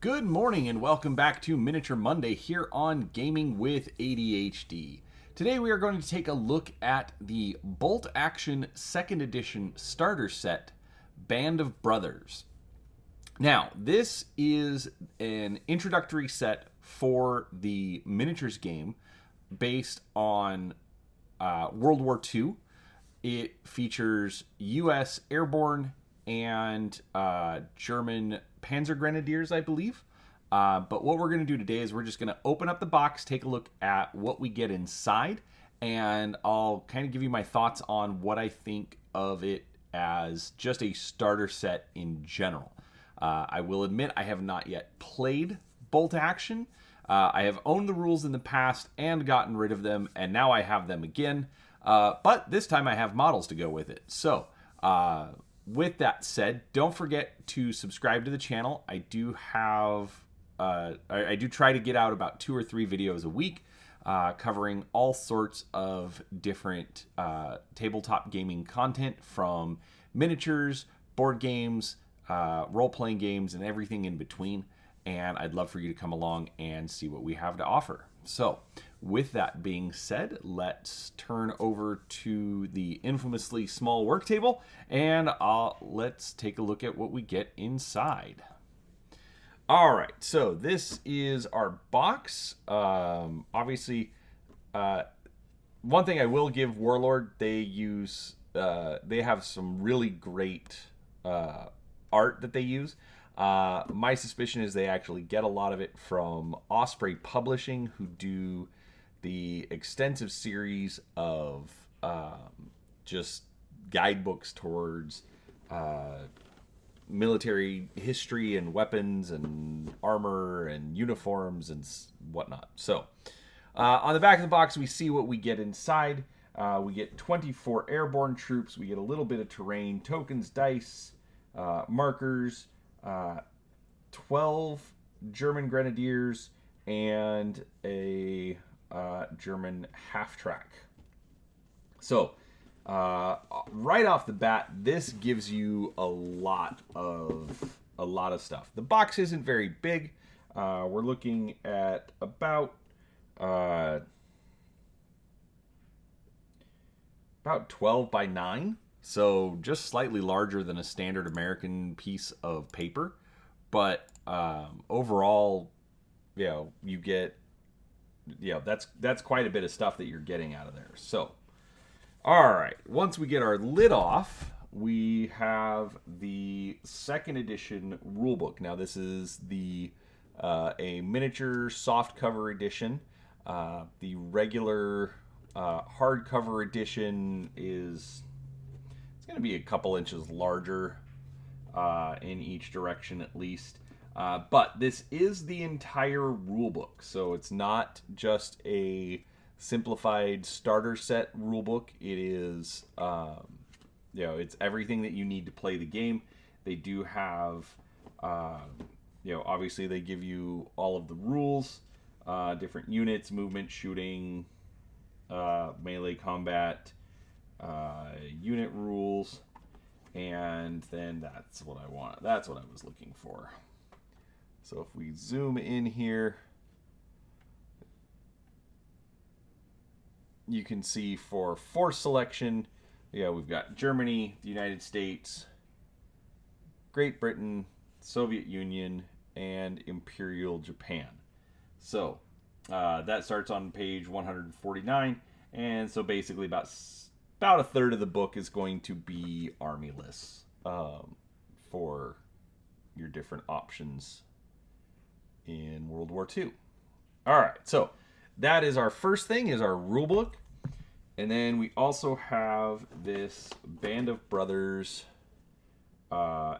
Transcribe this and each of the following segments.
Good morning and welcome back to Miniature Monday here on Gaming with ADHD. Today we are going to take a look at the Bolt Action 2nd Edition Starter Set, Band of Brothers. Now, this is an introductory set for the miniatures game based on World War II. It features U.S. Airborne and German Panzer Grenadiers, I believe. But what we're going to do today is we're just going to open up the box, take a look at what we get inside, and I'll kind of give you my thoughts on what I think of it as just a starter set in general. I will admit I have not yet played Bolt Action. I have owned the rules in the past and gotten rid of them, and now I have them again. But this time I have models to go with it. So, with that said, don't forget to subscribe to the channel. I do have, I do try to get out about 2 or 3 videos a week, covering all sorts of different tabletop gaming content, from miniatures, board games, role-playing games, and everything in between. And I'd love for you to come along and see what we have to offer. So, with that being said, let's turn over to the infamously small work table, and let's take a look at what we get inside. All right, so this is our box. Obviously, one thing I will give Warlord, they have some really great art that they use. My suspicion is they actually get a lot of it from Osprey Publishing, who do the extensive series of just guidebooks towards military history and weapons and armor and uniforms and whatnot. So on the back of the box, we see what we get inside. We get 24 airborne troops. We get a little bit of terrain, tokens, dice, markers, 12 German Grenadiers, and a German half-track. So, right off the bat, this gives you a lot of stuff. The box isn't very big. We're looking at about 12 by 9. So just slightly larger than a standard American piece of paper. But overall, you get, that's quite a bit of stuff that you're getting out of there. So, all right, once we get our lid off, we have the 2nd edition rulebook. Now, this is a miniature softcover edition. The regular hardcover edition is... it's going to be a couple inches larger in each direction at least. But this is the entire rulebook. So it's not just a simplified starter set rulebook. It is, it's everything that you need to play the game. They do have, obviously they give you all of the rules, different units, movement, shooting, melee combat, unit rules, and then that's what I want. That's what I was looking for. So if we zoom in here, you can see for force selection, we've got Germany, the United States, Great Britain, Soviet Union, and Imperial Japan. So that starts on page 149, and so basically about a third of the book is going to be army lists for your different options in World War II. All right, so that is our first thing, is our rule book. And then we also have this Band of Brothers, I'm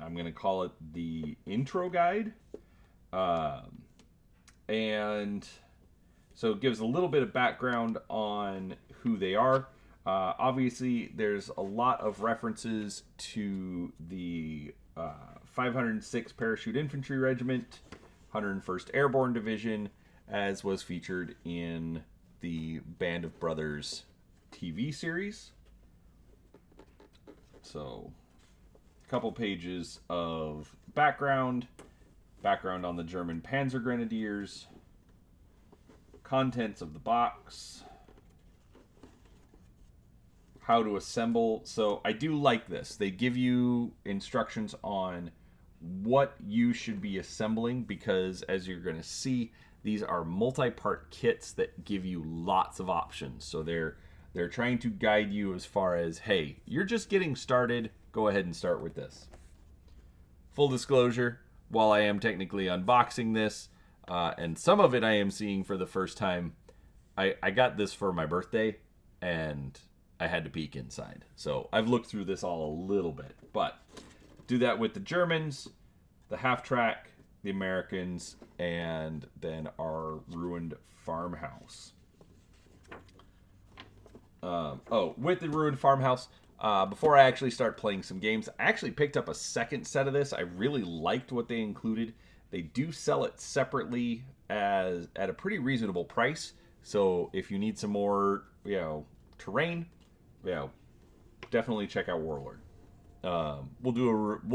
going to call it the intro guide. And so it gives a little bit of background on who they are. Obviously, there's a lot of references to the 506th Parachute Infantry Regiment, 101st Airborne Division, as was featured in the Band of Brothers TV series. So, a couple pages of background, background on the German Panzer Grenadiers, contents of the box, how to assemble. So I do like this. They give you instructions on what you should be assembling because, as you're going to see, these are multi-part kits that give you lots of options. So they're trying to guide you as far as, hey, you're just getting started, go ahead and start with this. Full disclosure, while I am technically unboxing this, and some of it I am seeing for the first time, I got this for my birthday, and I had to peek inside. So I've looked through this all a little bit, but do that with the Germans, the half-track, the Americans, and then our ruined farmhouse. With the ruined farmhouse, before I actually start playing some games, I actually picked up a second set of this. I really liked what they included. They do sell it separately at a pretty reasonable price. So if you need some more, terrain, definitely check out Warlord. We'll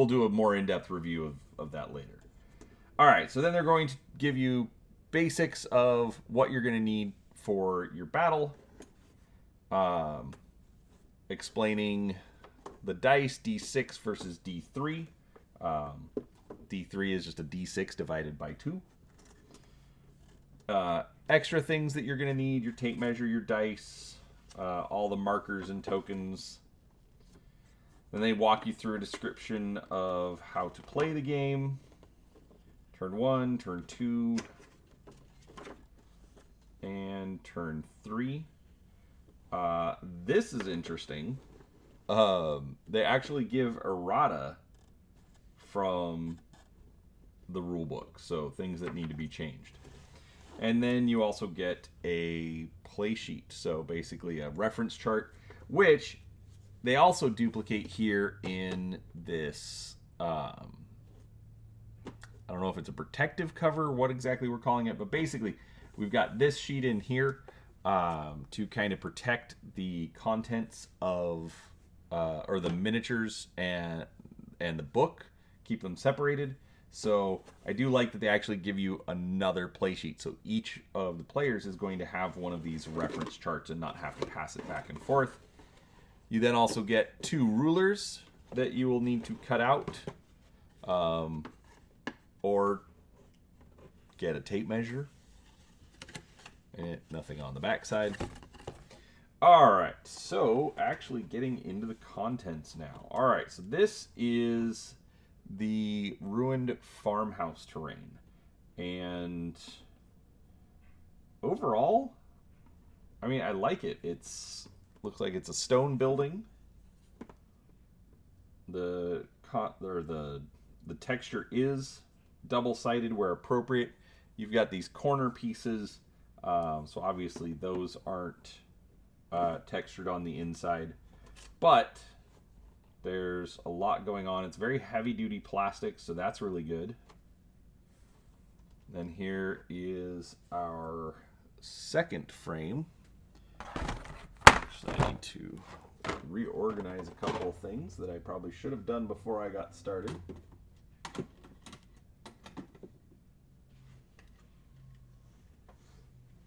do a more in-depth review of that later. All right, so then they're going to give you basics of what you're going to need for your battle. Explaining the dice, D6 versus D3. D3 is just a D6 divided by 2. Extra things that you're going to need, your tape measure, your dice, all the markers and tokens. Then they walk you through a description of how to play the game. Turn 1, turn 2, and turn 3. This is interesting. They actually give errata from the rulebook, so things that need to be changed. And then you also get a play sheet, so basically a reference chart, which they also duplicate here in this, I don't know if it's a protective cover, what exactly we're calling it, but basically we've got this sheet in here to kind of protect the contents of, or the miniatures and the book, keep them separated. So I do like that they actually give you another play sheet. So each of the players is going to have one of these reference charts and not have to pass it back and forth. You then also get 2 rulers that you will need to cut out, or get a tape measure. Nothing on the back side. All right, so actually getting into the contents now. All right, so this is the ruined farmhouse terrain, and overall, I mean, I like it. Looks like it's a stone building. The texture is double-sided where appropriate. You've got these corner pieces, so obviously those aren't textured on the inside, but there's a lot going on. It's very heavy-duty plastic, so that's really good. Then here is our second frame. I need to reorganize a couple of things that I probably should have done before I got started.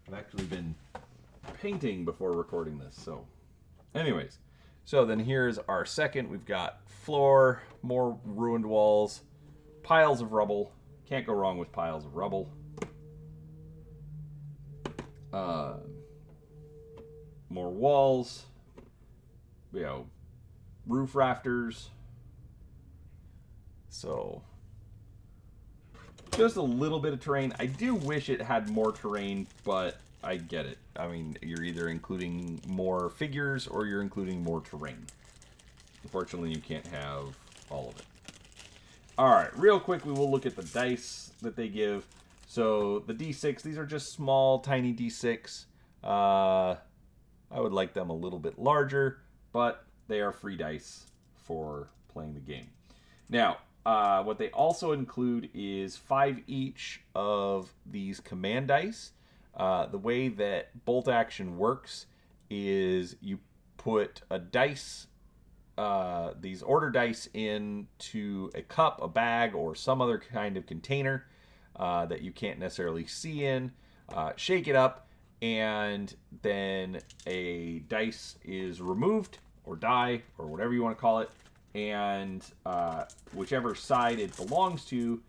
I've actually been painting before recording this, so anyways. So then here's our second. We've got floor, more ruined walls, piles of rubble. Can't go wrong with piles of rubble. More walls, roof rafters. So just a little bit of terrain. I do wish it had more terrain, but I get it. I mean, you're either including more figures or you're including more terrain. Unfortunately, you can't have all of it. All right, real quickly, we'll look at the dice that they give. So the D6, these are just small, tiny D6. I would like them a little bit larger, but they are free dice for playing the game. Now, what they also include is 5 each of these command dice. The way that bolt action works is you put a dice, these order dice into a cup, a bag, or some other kind of container. that you can't necessarily see in, shake it up, and then a dice is removed, or die, or whatever you want to call it, and whichever side it belongs to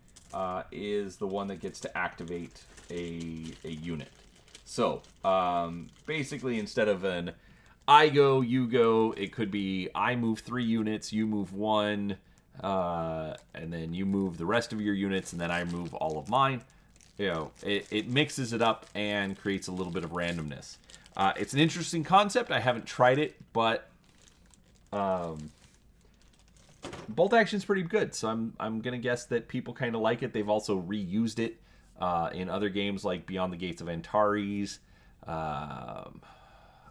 is the one that gets to activate a unit. So basically, instead of an I go, you go, it could be I move 3 units, you move 1, and then you move the rest of your units, and then I move all of mine. You know, it mixes it up and creates a little bit of randomness. It's an interesting concept. I haven't tried it, but bolt action's pretty good, so I'm gonna guess that people kind of like it. They've also reused it in other games like Beyond the Gates of Antares.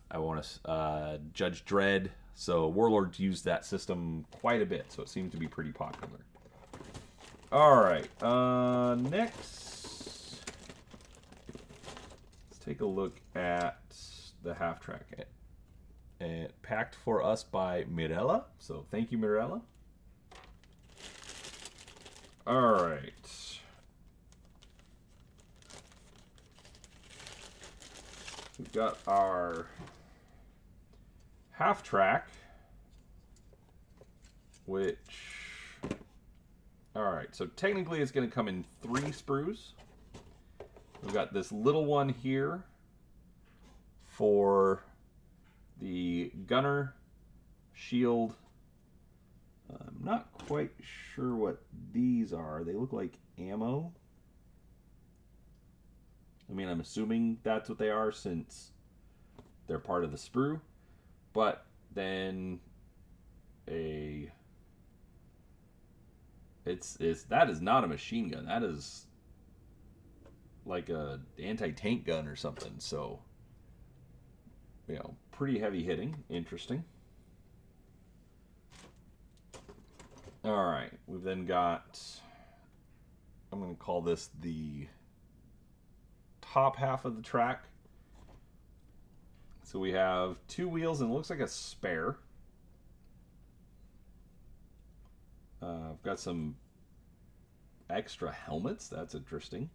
I want to Judge Dredd. So Warlords used that system quite a bit, so it seems to be pretty popular. All right, next, let's take a look at the half track. And packed for us by Mirella. So thank you, Mirella. All right. We've got our half track, which, all right, so technically it's going to come in 3 sprues. We've got this little one here for the gunner, shield. I'm not quite sure what these are. They look like ammo. I mean, I'm assuming that's what they are since they're part of the sprue. But then that is not a machine gun. That is like a anti-tank gun or something. So, you know, pretty heavy hitting. Interesting. All right, we've then got, I'm going to call this the top half of the track. So we have 2 wheels and it looks like a spare. I've got some extra helmets. That's interesting.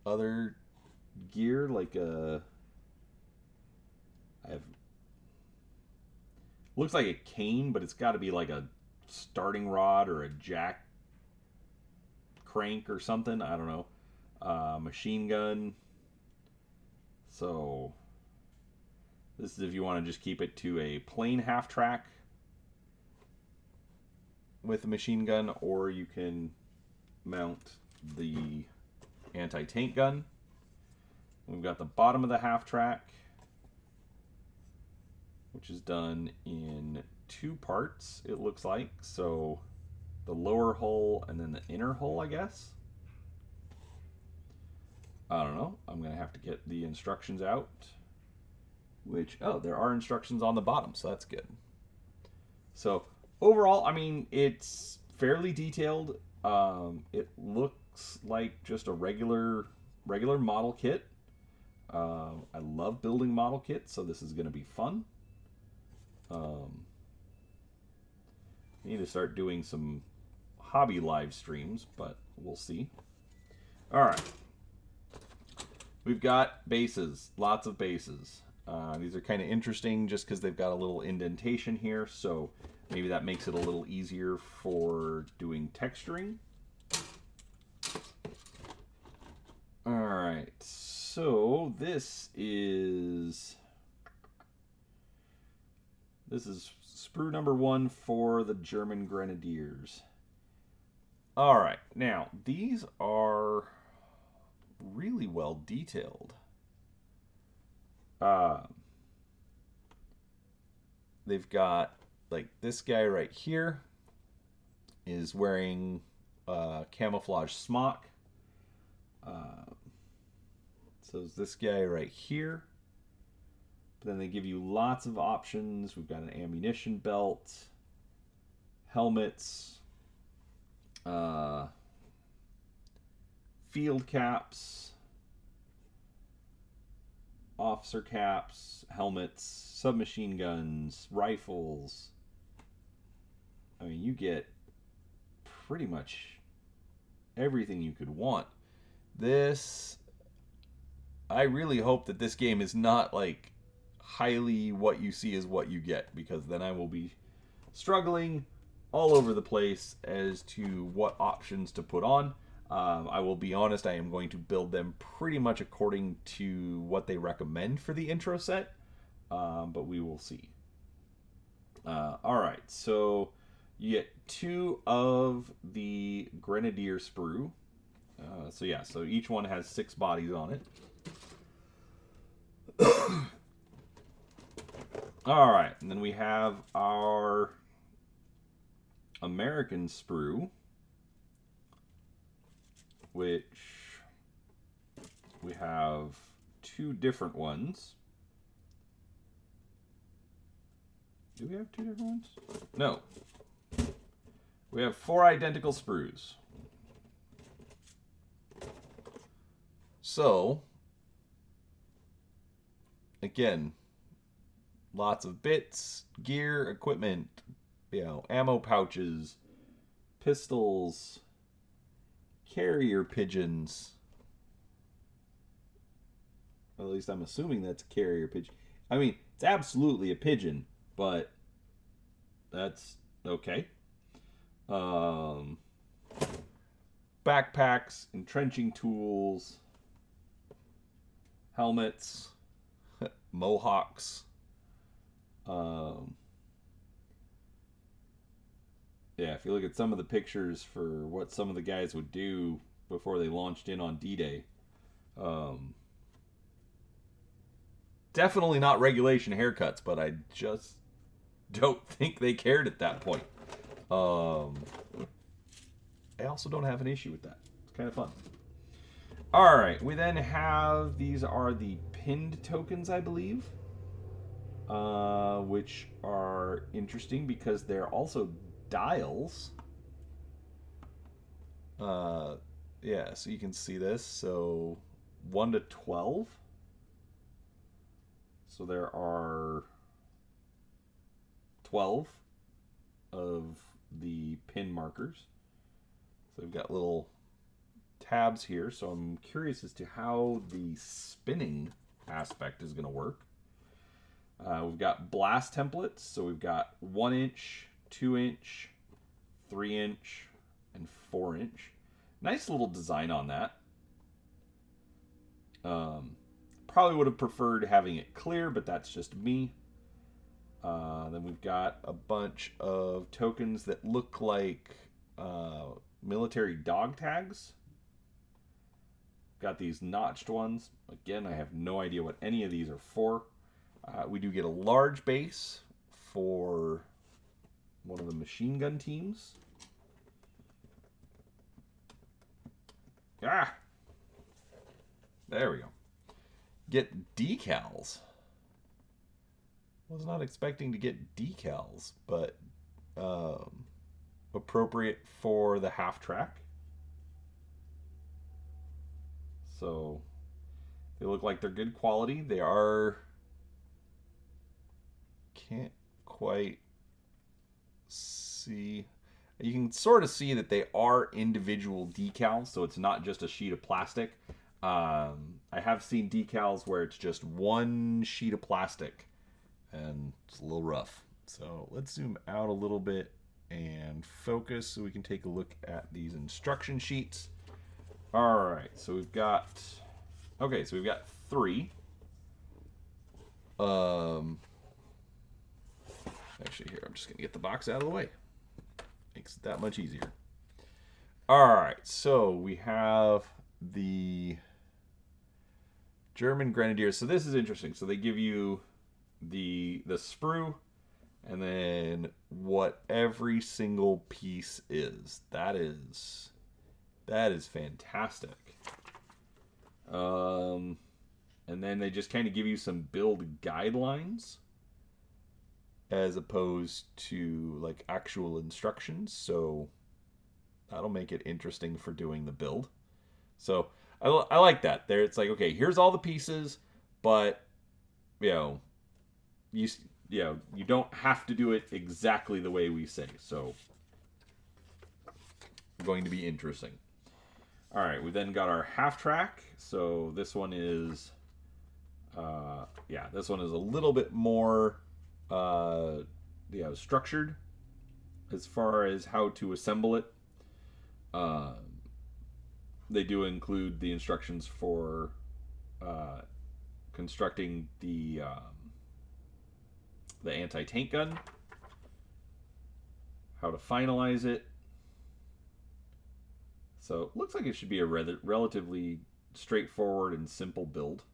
Other gear like I have, looks like a cane, but it's got to be like a starting rod or a jack crank or something. I don't know. Machine gun. So this is if you want to just keep it to a plain half track with a machine gun, or you can mount the anti-tank gun. We've got the bottom of the half track, which is done in 2 parts, it looks like. So the lower hull and then the inner hull, I guess. I don't know. I'm going to have to get the instructions out. Which, oh, there are instructions on the bottom, so that's good. So overall, I mean, it's fairly detailed. It looks like just a regular model kit. I love building model kits, so this is going to be fun. I need to start doing some hobby live streams, but we'll see. All right. We've got bases, lots of bases. These are kind of interesting just because they've got a little indentation here, so maybe that makes it a little easier for doing texturing. All right, so this is sprue number 1 for the German Grenadiers. All right, now these are really well detailed. They've got, like, this guy right here is wearing a camouflage smock. So is this guy right here. But then they give you lots of options. We've got an ammunition belt, helmets, field caps, officer caps, helmets, submachine guns, rifles. I mean, you get pretty much everything you could want. This, I really hope that this game is not like highly what you see is what you get, because then I will be struggling all over the place as to what options to put on. I will be honest, I am going to build them pretty much according to what they recommend for the intro set, but we will see. Alright, so you get 2 of the Grenadier sprue. So each one has 6 bodies on it. Alright, and then we have our American sprue, which we have 2 different ones. Do we have 2 different ones? No. We have 4 identical sprues. So, again, lots of bits, gear, equipment, ammo pouches, pistols, carrier pigeons. Well, at least I'm assuming that's a carrier pigeon. I mean, it's absolutely a pigeon, but that's okay. Backpacks, entrenching tools, helmets, mohawks. Yeah, if you look at some of the pictures for what some of the guys would do before they launched in on D-Day, definitely not regulation haircuts, but I just don't think they cared at that point. I also don't have an issue with that. It's kind of fun. Alright, we then have, these are the pinned tokens, I believe, which are interesting because they're also dials. Yeah, so you can see this. So 1 to 12. So there are 12 of the pin markers. So we've got little tabs here. So I'm curious as to how the spinning aspect is going to work. We've got blast templates. So we've got 1 inch, 2 inch, 3 inch, and 4 inch. Nice little design on that. Probably would have preferred having it clear, but that's just me. Then we've got a bunch of tokens that look like military dog tags. Got these notched ones. Again, I have no idea what any of these are for. We do get a large base for one of the machine gun teams. Ah! There we go. Get decals. Was not expecting to get decals, but appropriate for the half track. So they look like they're good quality. They are, can't quite see. You can sort of see that they are individual decals, so it's not just a sheet of plastic. I have seen decals where it's just one sheet of plastic, and it's a little rough. So let's zoom out a little bit and focus so we can take a look at these instruction sheets. All right, so we've got, okay, so we've got 3. Actually, here, I'm just gonna get the box out of the way. Makes it that much easier. All right, so we have the German Grenadiers. So this is interesting. So they give you the sprue and then what every single piece is. That is fantastic. And then they just kind of give you some build guidelines as opposed to like actual instructions. So that'll make it interesting for doing the build. So I like that. There, it's like, okay, here's all the pieces, but you don't have to do it exactly the way we say. So going to be interesting. All right, we then got our half track. So this one is, this one is a little bit more, structured as far as how to assemble it. They do include the instructions for constructing the anti-tank gun, how to finalize it. So it looks like it should be a relatively straightforward and simple build.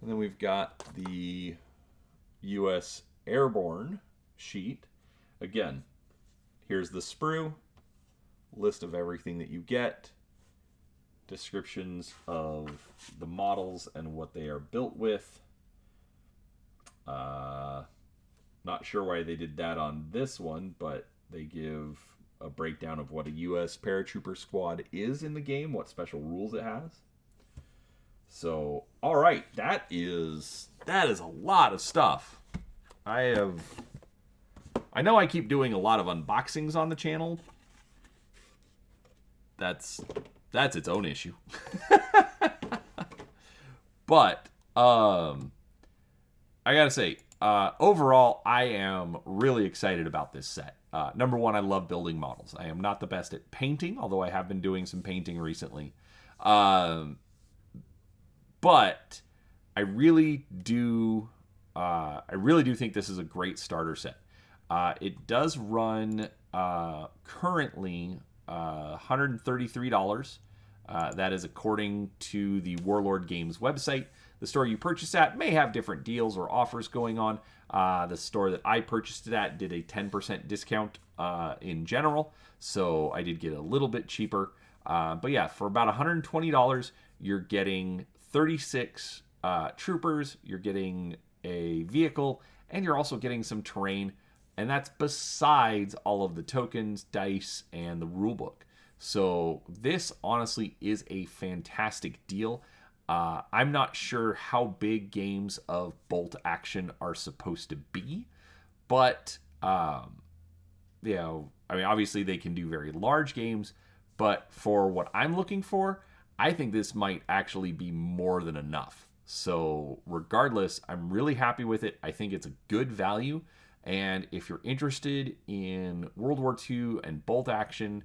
And then we've got the U.S. Airborne sheet. Again, here's the sprue, list of everything that you get, descriptions of the models and what they are built with. Not sure why they did that on this one, but they give a breakdown of what a U.S. paratrooper squad is in the game, what special rules it has. So, all right, that is a lot of stuff. I know I keep doing a lot of unboxings on the channel. That's its own issue. But I gotta say, overall, I am really excited about this set. Number one, I love building models. I am not the best at painting, although I have been doing some painting recently. But I really do think this is a great starter set. It does run currently $133. That is according to the Warlord Games website. The store you purchase at may have different deals or offers going on. The store that I purchased it at did a 10% discount in general, so I did get a little bit cheaper. But yeah, for about $120, you're getting 36 troopers, you're getting a vehicle, and you're also getting some terrain. And that's besides all of the tokens, dice, and the rulebook. So this honestly is a fantastic deal. I'm not sure how big games of bolt action are supposed to be, but obviously they can do very large games. But for what I'm looking for, I think this might actually be more than enough. So regardless, I'm really happy with it. I think it's a good value. And if you're interested in World War II and bolt action,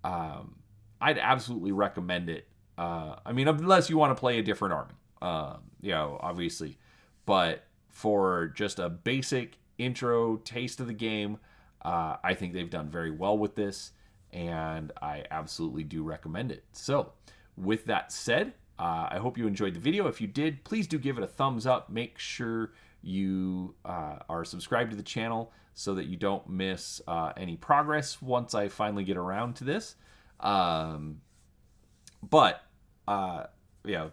I'd absolutely recommend it. Unless you want to play a different army, obviously. But for just a basic intro taste of the game, I think they've done very well with this, and I absolutely do recommend it. So, with that said, I hope you enjoyed the video. If you did, please do give it a thumbs up. Make sure you are subscribed to the channel so that you don't miss any progress once I finally get around to this.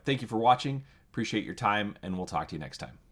Thank you for watching. Appreciate your time, and we'll talk to you next time.